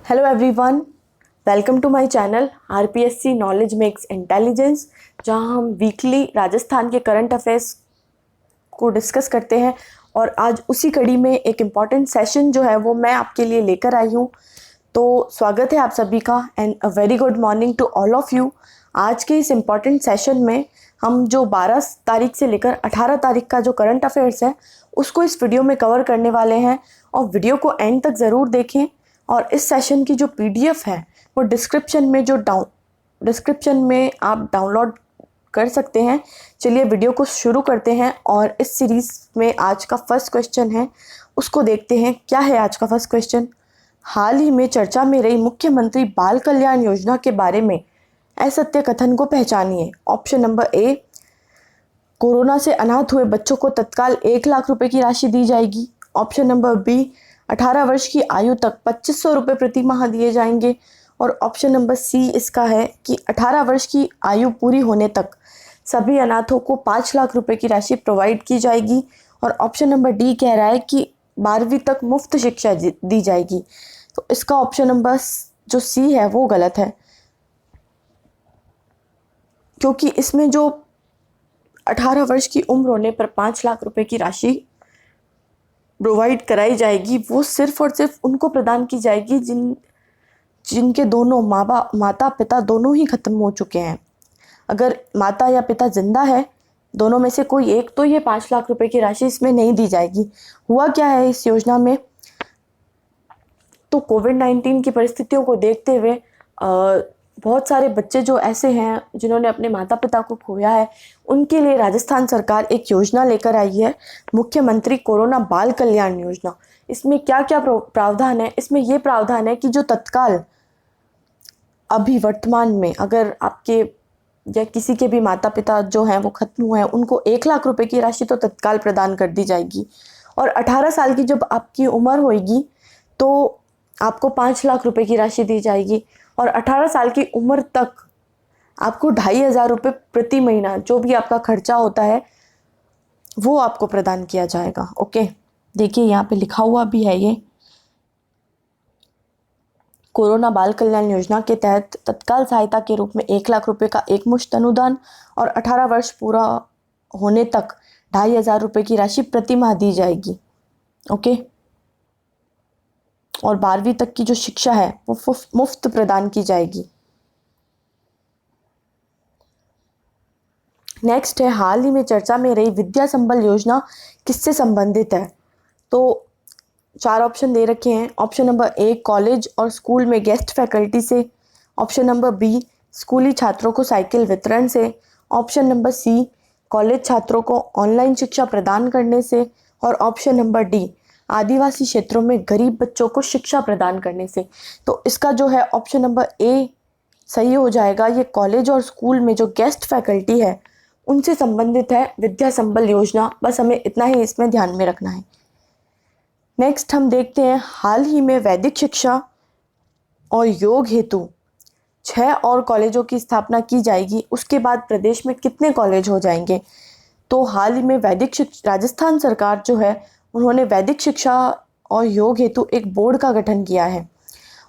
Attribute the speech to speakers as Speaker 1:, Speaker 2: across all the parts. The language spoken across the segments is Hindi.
Speaker 1: Hello everyone, welcome to my channel RPSC knowledge makes intelligence, जहां हम वीकली राजस्थान के करंट अफेयर्स को डिस्कस करते हैं। और आज उसी कड़ी में एक इम्पॉर्टेंट सेशन जो है वो मैं आपके लिए लेकर आई हूँ। तो स्वागत है आप सभी का and a very good morning to all of you. आज के इस इम्पॉर्टेंट सेशन में हम जो 12 तारीख से लेकर 18 तारीख का जो करंट अफेयर्स है उसको इस वीडियो में कवर करने वाले हैं, और वीडियो को एंड तक ज़रूर देखें। और इस सेशन की जो पीडीएफ है वो डिस्क्रिप्शन में आप डाउनलोड कर सकते हैं। चलिए वीडियो को शुरू करते हैं और इस सीरीज़ में आज का फर्स्ट क्वेश्चन है उसको देखते हैं। क्या है आज का फर्स्ट क्वेश्चन? हाल ही में चर्चा में रही मुख्यमंत्री बाल कल्याण योजना के बारे में असत्य कथन को पहचानिए। ऑप्शन नंबर ए, कोरोना से अनाथ हुए बच्चों को तत्काल 1 लाख रुपए की राशि दी जाएगी। ऑप्शन नंबर बी, 18 वर्ष की आयु तक 2500 रुपये प्रति माह दिए जाएंगे। और ऑप्शन नंबर सी इसका है कि 18 वर्ष की आयु पूरी होने तक सभी अनाथों को 5 लाख रुपए की राशि प्रोवाइड की जाएगी। और ऑप्शन नंबर डी कह रहा है कि 12वीं तक मुफ्त शिक्षा दी जाएगी। तो इसका ऑप्शन नंबर जो सी है वो गलत है, क्योंकि इसमें जो 18 वर्ष की उम्र होने पर 5 लाख रुपए की राशि प्रोवाइड कराई जाएगी वो सिर्फ और सिर्फ उनको प्रदान की जाएगी जिनके दोनों माता पिता दोनों ही खत्म हो चुके हैं। अगर माता या पिता जिंदा है, दोनों में से कोई एक, तो ये 5 लाख रुपए की राशि इसमें नहीं दी जाएगी। हुआ क्या है इस योजना में, तो कोविड-19 की परिस्थितियों को देखते हुए बहुत सारे बच्चे जो ऐसे हैं जिन्होंने अपने माता पिता को खोया है, उनके लिए राजस्थान सरकार एक योजना लेकर आई है, मुख्यमंत्री कोरोना बाल कल्याण योजना। इसमें क्या क्या प्रावधान है? इसमें ये प्रावधान है कि जो तत्काल अभी वर्तमान में अगर आपके या किसी के भी माता पिता जो हैं वो खत्म हुए हैं, उनको 1 लाख रुपए की राशि तो तत्काल प्रदान कर दी जाएगी। और 18 साल की जब आपकी उम्र होगी तो आपको 5 लाख रुपए की राशि दी जाएगी। और 18 साल की उम्र तक आपको 2,500 रुपये प्रति महीना जो भी आपका खर्चा होता है वो आपको प्रदान किया जाएगा। ओके, देखिए यहाँ पे लिखा हुआ भी है, ये कोरोना बाल कल्याण योजना के तहत तत्काल सहायता के रूप में 1 लाख रुपए का एक मुश्त अनुदान और 18 वर्ष पूरा होने तक 2,500 रुपये की राशि प्रति माह दी जाएगी। ओके, और 12वीं तक की जो शिक्षा है वो मुफ्त प्रदान की जाएगी। नेक्स्ट है, हाल ही में चर्चा में रही विद्या संबल योजना किससे संबंधित है? तो 4 ऑप्शन दे रखे हैं। ऑप्शन नंबर ए, कॉलेज और स्कूल में गेस्ट फैकल्टी से। ऑप्शन नंबर बी, स्कूली छात्रों को साइकिल वितरण से। ऑप्शन नंबर सी, कॉलेज छात्रों को ऑनलाइन शिक्षा प्रदान करने से। और ऑप्शन नंबर डी, आदिवासी क्षेत्रों में गरीब बच्चों को शिक्षा प्रदान करने से। तो इसका जो है ऑप्शन नंबर ए सही हो जाएगा। ये कॉलेज और स्कूल में जो गेस्ट फैकल्टी है उनसे संबंधित है विद्या संबल योजना। बस हमें इतना ही इसमें ध्यान में रखना है। नेक्स्ट हम देखते हैं, हाल ही में वैदिक शिक्षा और योग हेतु 6 और कॉलेजों की स्थापना की जाएगी। उसके बाद प्रदेश में कितने कॉलेज हो जाएंगे? तो हाल ही में राजस्थान सरकार जो है उन्होंने वैदिक शिक्षा और योग हेतु एक बोर्ड का गठन किया है,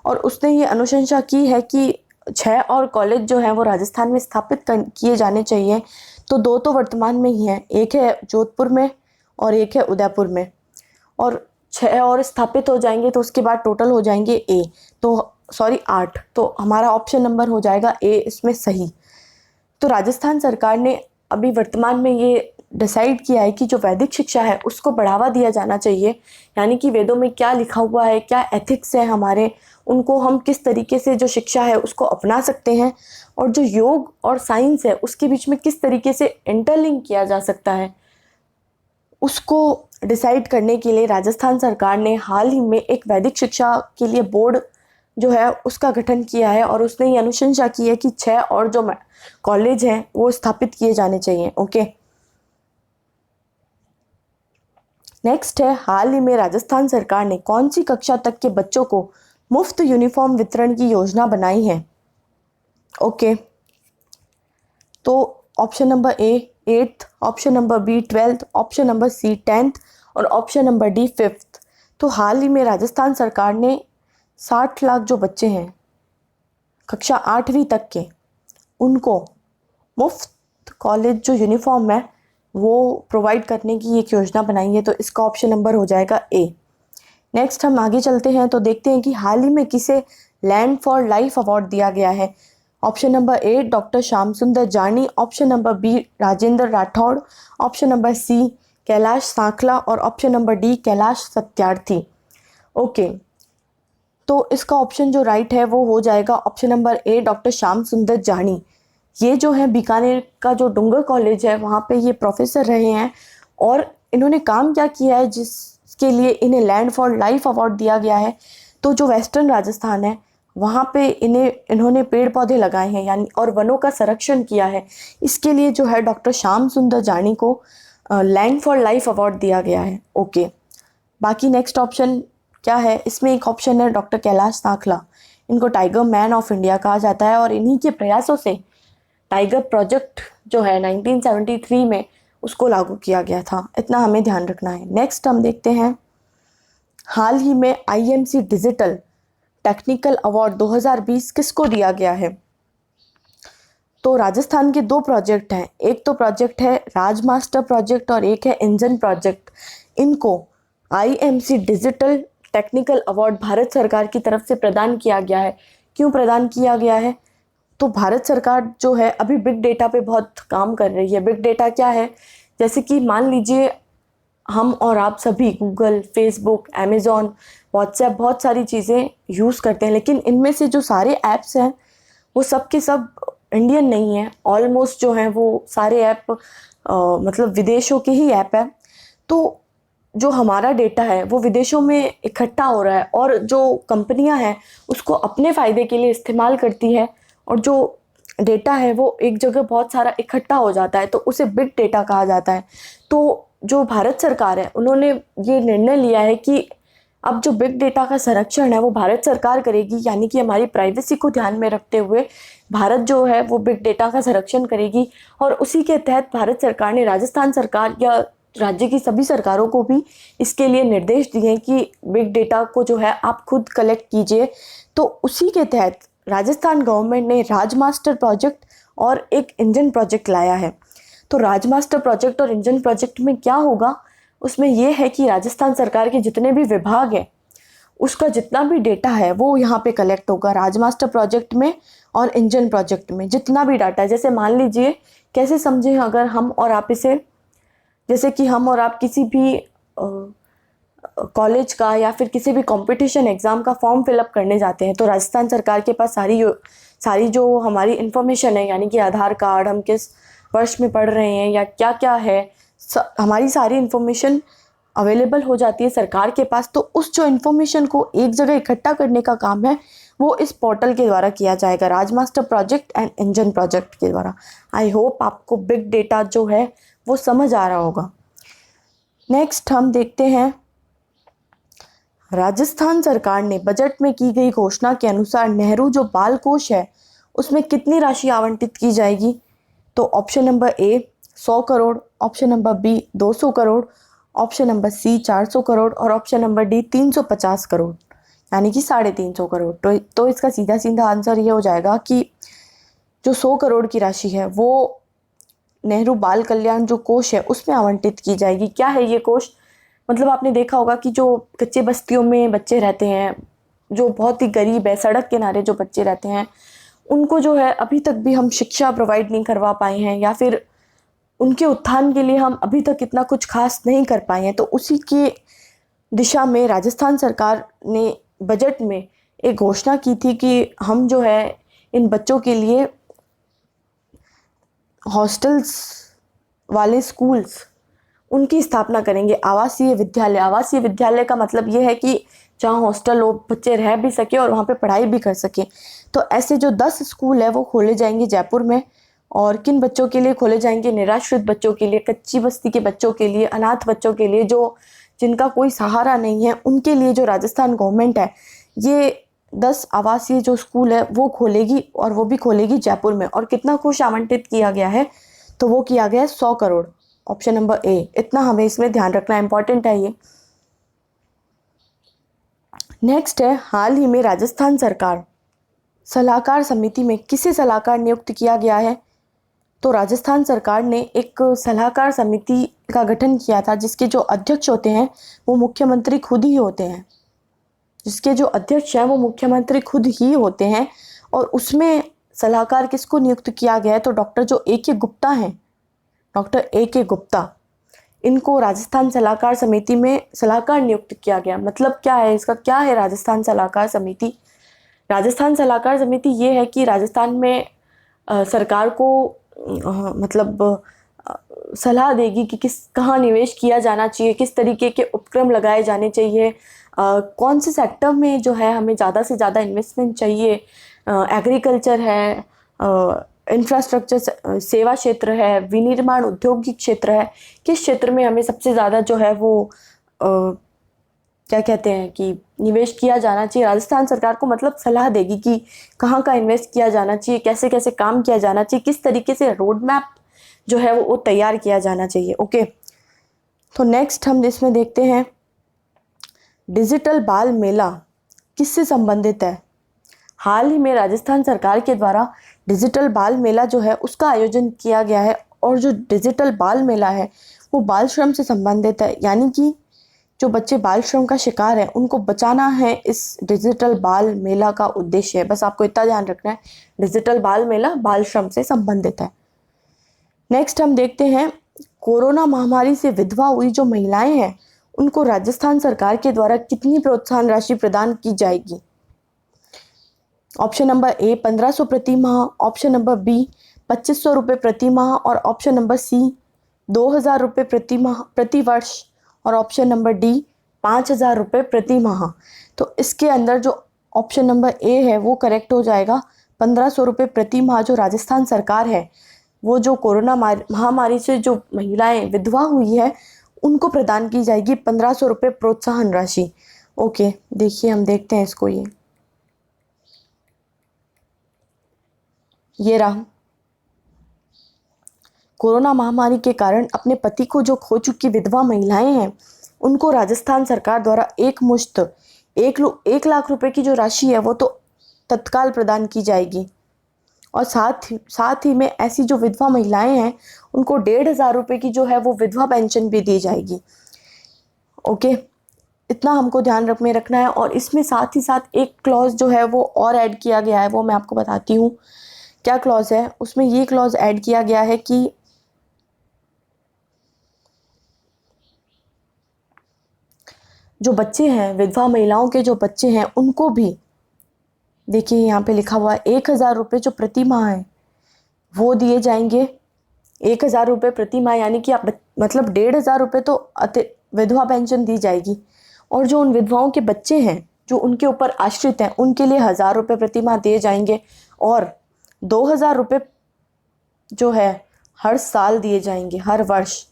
Speaker 1: और उसने ये अनुशंसा की है कि 6 और कॉलेज जो हैं वो राजस्थान में स्थापित किए जाने चाहिए। तो 2 तो वर्तमान में ही हैं, एक है जोधपुर में और एक है उदयपुर में, और 6 और स्थापित हो जाएंगे तो उसके बाद टोटल हो जाएंगे 8। तो हमारा ऑप्शन नंबर हो जाएगा ए इसमें सही। तो राजस्थान सरकार ने अभी वर्तमान में ये डिसाइड किया है कि जो वैदिक शिक्षा है उसको बढ़ावा दिया जाना चाहिए, यानी कि वेदों में क्या लिखा हुआ है, क्या एथिक्स है हमारे, उनको हम किस तरीके से जो शिक्षा है उसको अपना सकते हैं, और जो योग और साइंस है उसके बीच में किस तरीके से इंटरलिंक किया जा सकता है, उसको डिसाइड करने के लिए राजस्थान सरकार ने हाल ही में एक वैदिक शिक्षा के लिए बोर्ड जो है उसका गठन किया है, और उसने ये अनुशंसा की है कि 6 और जो कॉलेज हैं वो स्थापित किए जाने चाहिए। ओके, नेक्स्ट है, हाल ही में राजस्थान सरकार ने कौन सी कक्षा तक के बच्चों को मुफ्त यूनिफॉर्म वितरण की योजना बनाई है? ओके, तो option number A 8th, option number B 12th, option number C 10th और ऑप्शन नंबर डी 5th। तो हाल ही में राजस्थान सरकार ने 60 लाख जो बच्चे हैं कक्षा 8वीं तक के, उनको मुफ्त कॉलेज जो यूनिफॉर्म है वो प्रोवाइड करने की एक योजना बनाई है। तो इसका ऑप्शन नंबर हो जाएगा ए। नेक्स्ट हम आगे चलते हैं तो देखते हैं कि हाल ही में किसे लैंड फॉर लाइफ अवार्ड दिया गया है। Option number A doctor Shyam Sundar Jani, option number B Rajendra Rathore, option number C Kailash Sankhla और option number D Kailash Satyarthi. Okay, तो इसका ऑप्शन जो राइट है वो हो जाएगा option number A doctor Shyam Sundar Jani. ये जो है बीकानेर का जो डुंगर कॉलेज है वहाँ पे ये प्रोफेसर रहे हैं और इन्होंने काम क्या किया है जिसके लिए इन्हें लैंड फॉर लाइफ अवार्ड दिया गया है। तो जो वेस्टर्न राजस्थान है वहाँ पे इन्होंने पेड़ पौधे लगाए हैं यानी और वनों का संरक्षण किया है। इसके लिए जो है डॉक्टर श्याम सुंदर जानी को लैंड फॉर लाइफ अवार्ड दिया गया है। ओके, बाकी नेक्स्ट ऑप्शन क्या है, इसमें एक ऑप्शन है डॉक्टर कैलाश सांखला। इनको टाइगर मैन ऑफ इंडिया कहा जाता है और इन्हीं के प्रयासों से टाइगर प्रोजेक्ट जो है 1973 में उसको लागू किया गया था। इतना हमें ध्यान रखना है। नेक्स्ट हम देखते हैं हाल ही में आईएमसी डिजिटल टेक्निकल अवार्ड 2020 किसको दिया गया है। तो राजस्थान के दो प्रोजेक्ट हैं, एक तो प्रोजेक्ट है राजमास्टर प्रोजेक्ट और एक है इंजन प्रोजेक्ट। इनको IMC digital technical award Bharat सरकार की तरफ से प्रदान किया गया है। क्यों प्रदान किया गया है, तो भारत सरकार जो है अभी बिग डेटा पे बहुत काम कर रही है। बिग डेटा क्या है, जैसे कि मान लीजिए हम और आप सभी गूगल, फेसबुक, अमेज़ॉन, व्हाट्सएप बहुत सारी चीज़ें यूज़ करते हैं, लेकिन इनमें से जो सारे ऐप्स हैं वो सब के सब इंडियन नहीं है। ऑलमोस्ट जो हैं वो सारे ऐप मतलब विदेशों के ही ऐप है। तो जो हमारा डेटा है वो विदेशों में इकट्ठा हो रहा है और जो कंपनियां हैं उसको अपने फ़ायदे के लिए इस्तेमाल करती है और जो डेटा है वो एक जगह बहुत सारा इकट्ठा हो जाता है तो उसे बिग डेटा कहा जाता है। तो जो भारत सरकार है उन्होंने ये निर्णय लिया है कि अब जो बिग डेटा का संरक्षण है वो भारत सरकार करेगी, यानी कि हमारी प्राइवेसी को ध्यान में रखते हुए भारत जो है वो बिग डेटा का संरक्षण करेगी। और उसी के तहत भारत सरकार ने राजस्थान सरकार या राज्य की सभी सरकारों को भी इसके लिए निर्देश दिए हैं कि बिग डेटा को जो है आप खुद कलेक्ट कीजिए। तो उसी के तहत राजस्थान गवर्नमेंट ने राजमास्टर प्रोजेक्ट और एक इंजन प्रोजेक्ट लाया है। तो राजमास्टर प्रोजेक्ट और इंजन प्रोजेक्ट में क्या होगा, उसमें यह है कि राजस्थान सरकार के जितने भी विभाग हैं उसका जितना भी डेटा है वो यहाँ पे कलेक्ट होगा। राजमास्टर प्रोजेक्ट में और इंजन प्रोजेक्ट में जितना भी डाटा है, जैसे मान लीजिए कैसे समझें, अगर हम और आप इसे, जैसे कि हम और आप किसी भी कॉलेज का या फिर किसी भी कंपटीशन एग्ज़ाम का फॉर्म फिलअप करने जाते हैं तो राजस्थान सरकार के पास सारी जो हमारी इन्फॉर्मेशन है, यानी कि आधार कार्ड, हम किस वर्ष में पढ़ रहे हैं या क्या क्या है, हमारी सारी इन्फॉर्मेशन अवेलेबल हो जाती है सरकार के पास। तो उस जो इन्फॉर्मेशन को एक जगह इकट्ठा करने का काम है वो इस पोर्टल के द्वारा किया जाएगा, Raj master project and engine project के द्वारा। आई होप आपको बिग डेटा जो है वो समझ आ रहा होगा। नेक्स्ट हम देखते हैं राजस्थान सरकार ने बजट में की गई घोषणा के अनुसार नेहरू जो बाल कोष है उसमें कितनी राशि आवंटित की जाएगी। तो option number A 100 crore, option number B 200 crore, option number C 400 crore और ऑप्शन नंबर डी 350 करोड़, यानी कि 350 करोड़। तो इसका सीधा सीधा आंसर ये हो जाएगा कि जो 100 करोड़ की राशि है वो नेहरू बाल कल्याण जो कोष है उसमें आवंटित की जाएगी। क्या है ये कोष, मतलब आपने देखा होगा कि जो कच्चे बस्तियों में बच्चे रहते हैं, जो बहुत ही गरीब है, सड़क किनारे जो बच्चे रहते हैं, उनको जो है अभी तक भी हम शिक्षा प्रोवाइड नहीं करवा पाए हैं या फिर उनके उत्थान के लिए हम अभी तक इतना कुछ खास नहीं कर पाए हैं। तो उसी की दिशा में राजस्थान सरकार ने बजट में एक घोषणा की थी कि हम जो है इन बच्चों के लिए हॉस्टल्स वाले स्कूल्स उनकी स्थापना करेंगे। आवासीय विद्यालय का मतलब ये है कि जहाँ हॉस्टल हो, बच्चे रह भी सके और वहाँ पे पढ़ाई भी कर सके। तो ऐसे जो 10 स्कूल है वो खोले जाएंगे जयपुर में। और किन बच्चों के लिए खोले जाएंगे, निराश्रित बच्चों के लिए, कच्ची बस्ती के बच्चों के लिए, अनाथ बच्चों के लिए, जो जिनका कोई सहारा नहीं है, उनके लिए जो राजस्थान गवर्नमेंट है ये 10 आवासीय जो स्कूल है वो खोलेगी और वो भी खोलेगी जयपुर में। और कितना कोष आवंटित किया गया है, तो वो किया गया है 100 करोड़, ऑप्शन नंबर ए। इतना हमें इसमें ध्यान रखना इंपॉर्टेंट है ये। नेक्स्ट है, हाल ही में राजस्थान सरकार सलाहकार समिति में किसे सलाहकार नियुक्त किया गया है? तो राजस्थान सरकार ने एक सलाहकार समिति का गठन किया था जिसके जो अध्यक्ष होते हैं वो मुख्यमंत्री खुद ही होते हैं। जिसके जो अध्यक्ष हैं वो मुख्यमंत्री खुद ही होते हैं। और उसमें सलाहकार किसको नियुक्त किया गया है? तो डॉक्टर जो A.K. गुप्ता हैं, डॉक्टर A.K. गुप्ता, इनको राजस्थान सलाहकार समिति में सलाहकार नियुक्त किया गया। मतलब क्या है इसका, क्या है राजस्थान सलाहकार समिति? राजस्थान सलाहकार समिति ये है कि राजस्थान में सरकार को मतलब सलाह देगी कि कहाँ निवेश किया जाना चाहिए, किस तरीके के उपक्रम लगाए जाने चाहिए, कौन से सेक्टर में जो है हमें ज़्यादा से ज़्यादा इन्वेस्टमेंट चाहिए। एग्रीकल्चर है, इंफ्रास्ट्रक्चर सेवा क्षेत्र है, विनिर्माण औद्योगिक क्षेत्र है, किस क्षेत्र में हमें सबसे ज़्यादा जो है वो क्या कहते हैं कि निवेश किया जाना चाहिए। राजस्थान सरकार को मतलब सलाह देगी कि कहाँ का इन्वेस्ट किया जाना चाहिए, कैसे कैसे काम किया जाना चाहिए, किस तरीके से रोड मैप जो है वो तैयार किया जाना चाहिए। ओके, तो नेक्स्ट हम इसमें देखते हैं, डिजिटल बाल मेला किससे संबंधित है? हाल ही में राजस्थान सरकार के द्वारा डिजिटल बाल मेला जो है उसका आयोजन किया गया है। और जो डिजिटल बाल मेला है वो बाल श्रम से संबंधित है, यानी कि जो बच्चे बाल श्रम का शिकार है उनको बचाना है इस डिजिटल बाल मेला का उद्देश्य है। बस आपको इतना ध्यान रखना है, डिजिटल बाल मेला बाल श्रम से संबंधित है। नेक्स्ट हम देखते हैं, कोरोना महामारी से विधवा हुई जो महिलाएं हैं उनको राजस्थान सरकार के द्वारा कितनी प्रोत्साहन राशि प्रदान की जाएगी? ऑप्शन नंबर A 1500 प्रति माह, ऑप्शन नंबर B 2500 रुपये प्रति माह, और ऑप्शन नंबर C 2000 रुपये प्रति माह प्रति वर्ष, और ऑप्शन नंबर D 5000 रुपये प्रति माह। तो इसके अंदर जो ऑप्शन नंबर A है वो करेक्ट हो जाएगा। 1500 रुपये प्रति माह जो राजस्थान सरकार है वो जो कोरोना महामारी से जो महिलाएं विधवा हुई है उनको प्रदान की जाएगी 1500 रुपये प्रोत्साहन राशि। ओके, देखिए हम देखते हैं इसको, ये रहा। कोरोना महामारी के कारण अपने पति को जो खो चुकी विधवा महिलाएं हैं उनको राजस्थान सरकार द्वारा एक मुश्त 1 लाख रुपए की जो राशि है वो तो तत्काल प्रदान की जाएगी। और साथ ही में ऐसी जो विधवा महिलाएं हैं उनको 1500 रुपये की जो है वो विधवा पेंशन भी दी जाएगी। ओके, इतना हमको ध्यान में रखना है। और इसमें साथ ही साथ एक क्लॉज जो है वो और ऐड किया गया है, वो मैं आपको बताती हूँ क्या क्लॉज है। उसमें ये क्लॉज ऐड किया गया है कि जो बच्चे हैं, विधवा महिलाओं के जो बच्चे हैं उनको भी, देखिए यहाँ पे लिखा हुआ है 1000 रुपये जो प्रति माह है वो दिए जाएंगे। 1000 रुपये प्रति माह यानी कि आप मतलब 1500 रुपये तो विधवा पेंशन दी जाएगी। और जो उन विधवाओं के बच्चे हैं जो उनके ऊपर आश्रित हैं उनके लिए 1000 रुपये प्रति माह दिए जाएंगे। और 2000 रुपये जो है हर साल दिए जाएंगे, हर वर्ष।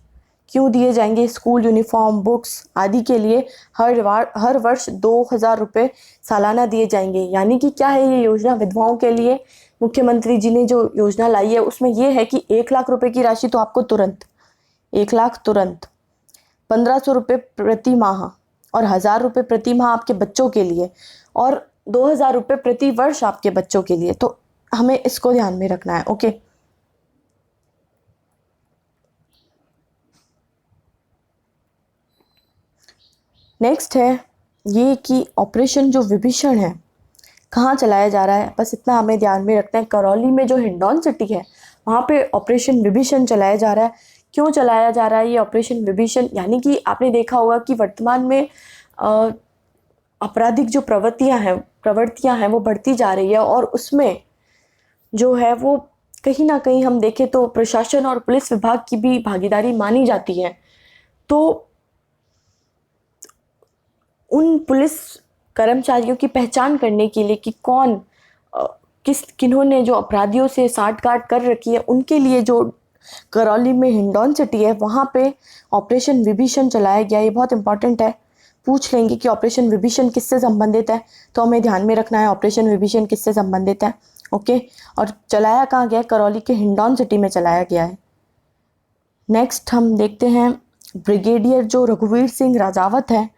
Speaker 1: क्यों दिए जाएंगे? स्कूल यूनिफॉर्म, बुक्स आदि के लिए हर वर्ष 2000 रुपये सालाना दिए जाएंगे। यानी कि क्या है ये योजना विधवाओं के लिए, मुख्यमंत्री जी ने जो योजना लाई है उसमें ये है कि 1 लाख रुपए की राशि तो आपको तुरंत, 1 लाख तुरंत, 1500 रुपये प्रति माह और 1000 रुपये प्रति माह आपके बच्चों के लिए, और 2000 रुपये प्रति वर्ष आपके बच्चों के लिए। तो हमें इसको ध्यान में रखना है। ओके, नेक्स्ट है ये कि ऑपरेशन जो विभीषण है कहाँ चलाया जा रहा है, बस इतना हमें ध्यान में रखना है। करौली में जो हिंडौन सिटी है वहाँ पे ऑपरेशन विभीषण चलाया जा रहा है। क्यों चलाया जा रहा है ये ऑपरेशन विभीषण? यानी कि आपने देखा होगा कि वर्तमान में आपराधिक जो प्रवृत्तियाँ हैं वो बढ़ती जा रही है, और उसमें जो है वो कहीं ना कहीं हम देखें तो प्रशासन और पुलिस विभाग की भी भागीदारी मानी जाती है। तो उन पुलिस कर्मचारियों की पहचान करने के लिए कि कौन किन्होंने जो अपराधियों से साठगांठ कर रखी है, उनके लिए जो करौली में हिंडौन सिटी है वहाँ पे ऑपरेशन विभीषण चलाया गया। ये बहुत इंपॉर्टेंट है, पूछ लेंगे कि ऑपरेशन विभीषण किससे संबंधित है, तो हमें ध्यान में रखना है ऑपरेशन विभीषण किससे संबंधित है। ओके, और चलाया कहाँ गया? करौली के हिंडौन सिटी में चलाया गया है। नेक्स्ट हम देखते हैं, ब्रिगेडियर जो रघुवीर सिंह राजावत है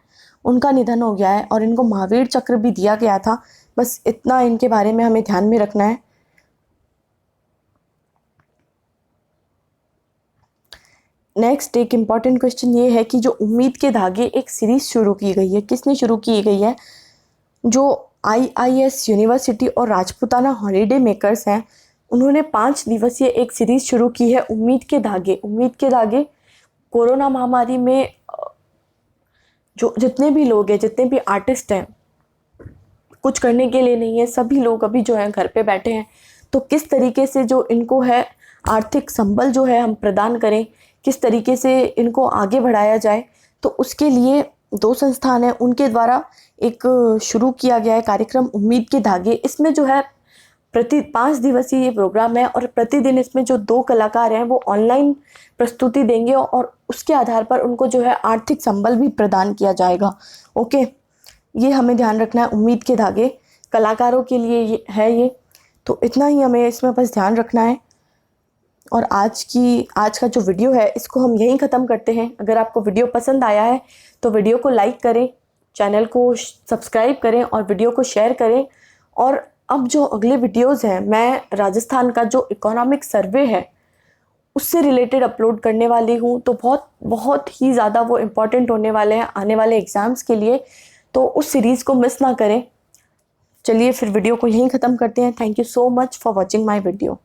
Speaker 1: उनका निधन हो गया है और इनको महावीर चक्र भी दिया गया था। बस इतना इनके बारे में हमें ध्यान में रखना है। नेक्स्ट एक इम्पॉर्टेंट क्वेश्चन ये है कि जो उम्मीद के धागे एक सीरीज शुरू की गई है, किसने शुरू की गई है? जो IIS यूनिवर्सिटी और राजपुताना हॉलीडे मेकर्स हैं, उन्होंने 5 दिवसीय एक सीरीज शुरू की है, उम्मीद के धागे। उम्मीद के धागे कोरोना महामारी में जो जितने भी लोग हैं, जितने भी आर्टिस्ट हैं, कुछ करने के लिए नहीं है, सभी लोग अभी जो है घर पे बैठे हैं, तो किस तरीके से जो इनको है आर्थिक संबल जो है हम प्रदान करें, किस तरीके से इनको आगे बढ़ाया जाए, तो उसके लिए 2 संस्थान हैं, उनके द्वारा एक शुरू किया गया है कार्यक्रम उम्मीद के धागे। इसमें जो है प्रति 5 दिवसीय ये प्रोग्राम है और प्रतिदिन इसमें जो 2 कलाकार हैं वो ऑनलाइन प्रस्तुति देंगे और उसके आधार पर उनको जो है आर्थिक संबल भी प्रदान किया जाएगा। ओके, ये हमें ध्यान रखना है, उम्मीद के धागे कलाकारों के लिए ये है ये। तो इतना ही हमें इसमें बस ध्यान रखना है। और आज का जो वीडियो है इसको हम यहीं ख़त्म करते हैं। अगर आपको वीडियो पसंद आया है तो वीडियो को लाइक करें, चैनल को सब्सक्राइब करें और वीडियो को शेयर करें। और अब जो अगले वीडियोस हैं, मैं राजस्थान का जो इकोनॉमिक सर्वे है उससे रिलेटेड अपलोड करने वाली हूँ, तो बहुत बहुत ही ज़्यादा वो इम्पॉर्टेंट होने वाले हैं आने वाले एग्ज़ाम्स के लिए, तो उस सीरीज़ को मिस ना करें। चलिए फिर वीडियो को यहीं ख़त्म करते हैं। Thank you so much for watching my video.